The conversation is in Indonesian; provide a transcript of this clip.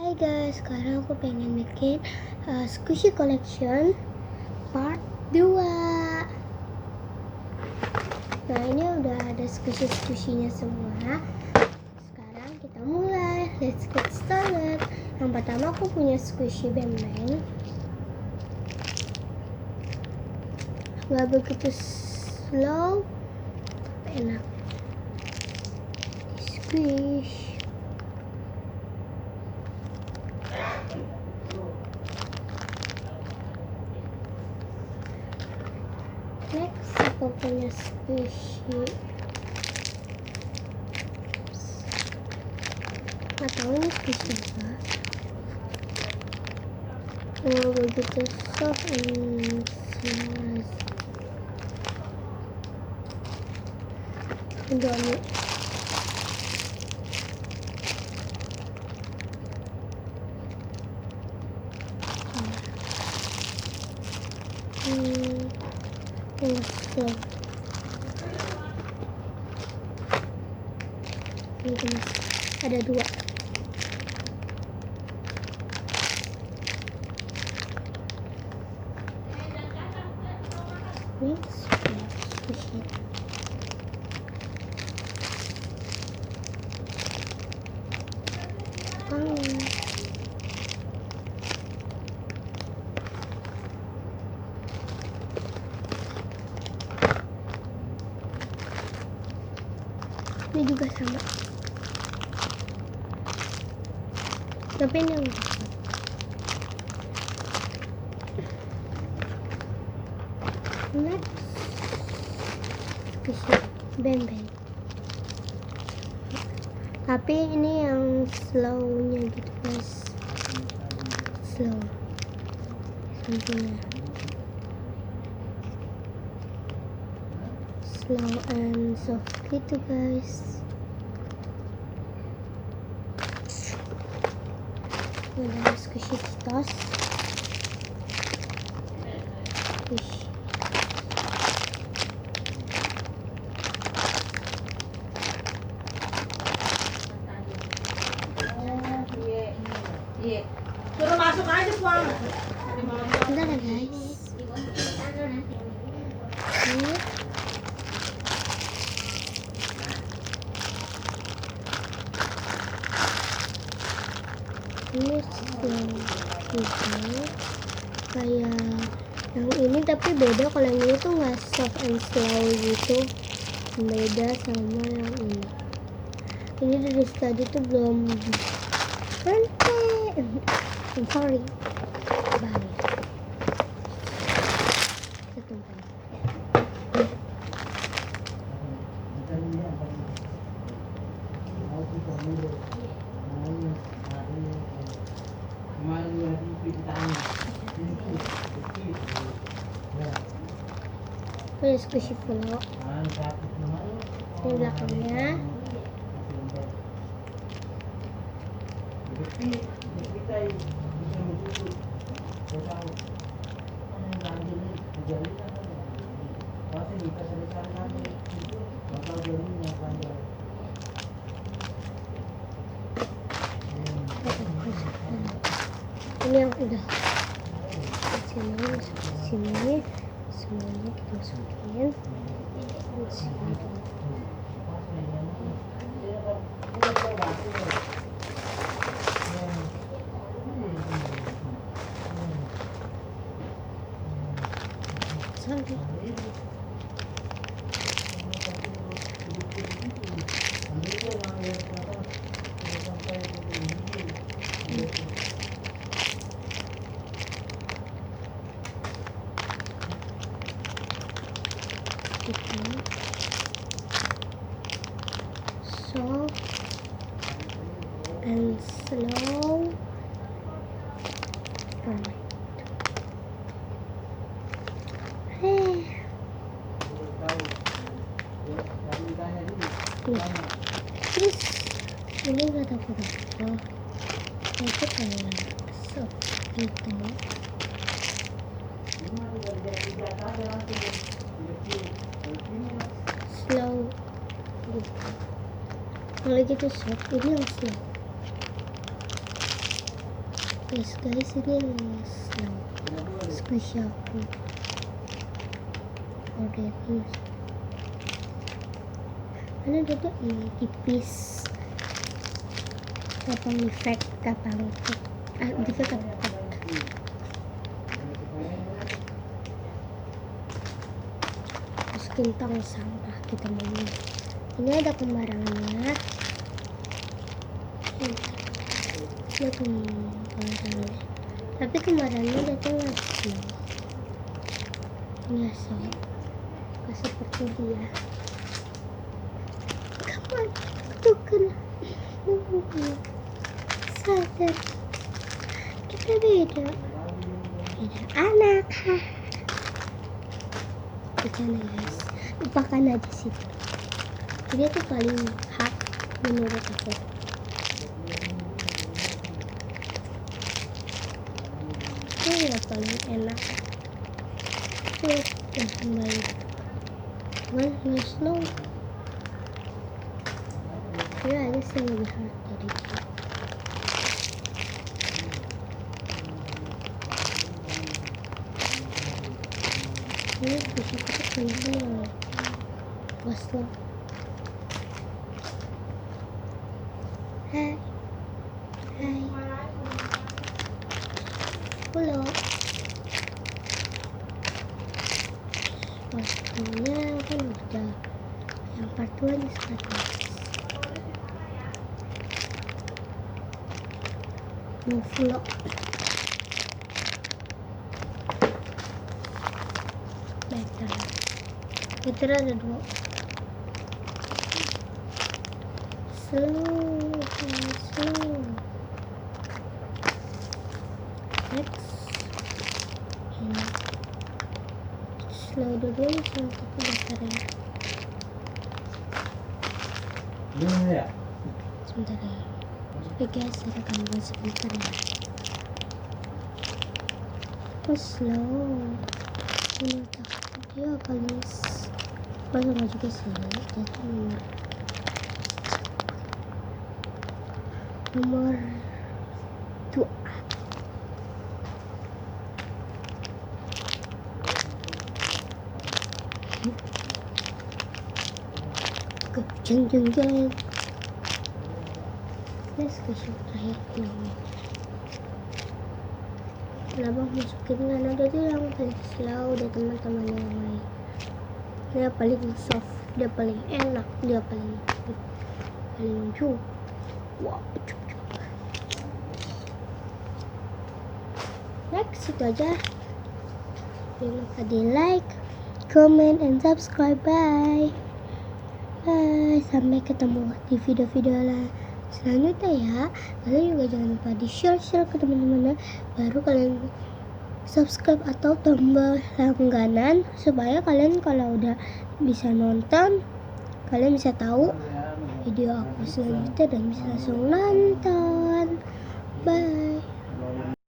Hai guys, sekarang aku pengen bikin squishy collection part 2. Nah, ini udah ada squishy-squishy-nya semua. Sekarang kita mulai. Let's get started. Yang pertama aku punya squishy beng-beng. Gak begitu slow, tapi enak. Squish. Next, aku punya squishy. Gak tahu ini squishy apa. Oh, begitu soft and smooth. Indomie. Slow. Ini ada 2. Next, squishy. Ini juga sama, tapi ini yang next squishy beng-beng, tapi ini yang slownya gitu guys, slow sampingnya, slow and soft gitu guys. Ada squishy tos. Iya. Suruh masuk aja, Puang. Bentar ya guys. Ini slow gitu, kayak yang ini, tapi beda. Kalau yang ini tuh nggak soft and slow gitu, beda sama yang ini. Ini dari tadi tuh belum berhenti. I'm sorry. Bye. Ini squishy pulau. Ini belakangnya. Ini yang udah sini semuanya kita masukin sini. Soft and slow. Terus ini nggak tahu kenapa itu kayak soft gitu. Slow gitu. Kalau gitu soft, ini yang slow. guys, ini slow squishy aku order ini karena dia tuh ini tipis, gampang defect, defect atau masukin tong sampah kita mau. Ini ada pembarangannya. Ini pembarangannya. Tapi kemarinnya datang slow. Ini slow. Seperti dia. Kapan tuh kena? Sadar. Kita beda anak. Bercanda guys, lupakan aja sih. Dia tuh paling hak menurut aku. Ini ya paling enak. Udah kembali. Nggak slow. Dia ada sih yang lebih hard dari itu. Ini bisa kita kenyang bos lo. Hai halo, waktunya kan udah yang part 2 nih sekarang. Mau vlog better ada 2 slow next ini slow dulu sama tapi better ya. Sebentar ya. Oke guys, saya akan sebentar ya. Slow menurut aku dia paling sama juga sih. Itu nomor 2. Jeng. Let's go terakhir ini. Kenapa masukin karena dia tuh yang paling slow dari teman-teman yang lain. Dia paling soft, dia paling enak, dia paling lucu. Wow, next itu aja. Jangan lupa di like, comment, and subscribe. Bye. Sampai ketemu di video-video selanjutnya ya. Kalian juga jangan lupa di share ke teman-teman, baru kalian subscribe atau tombol langganan supaya kalian kalau udah bisa nonton, kalian bisa tahu video aku selanjutnya dan bisa langsung nonton. Bye.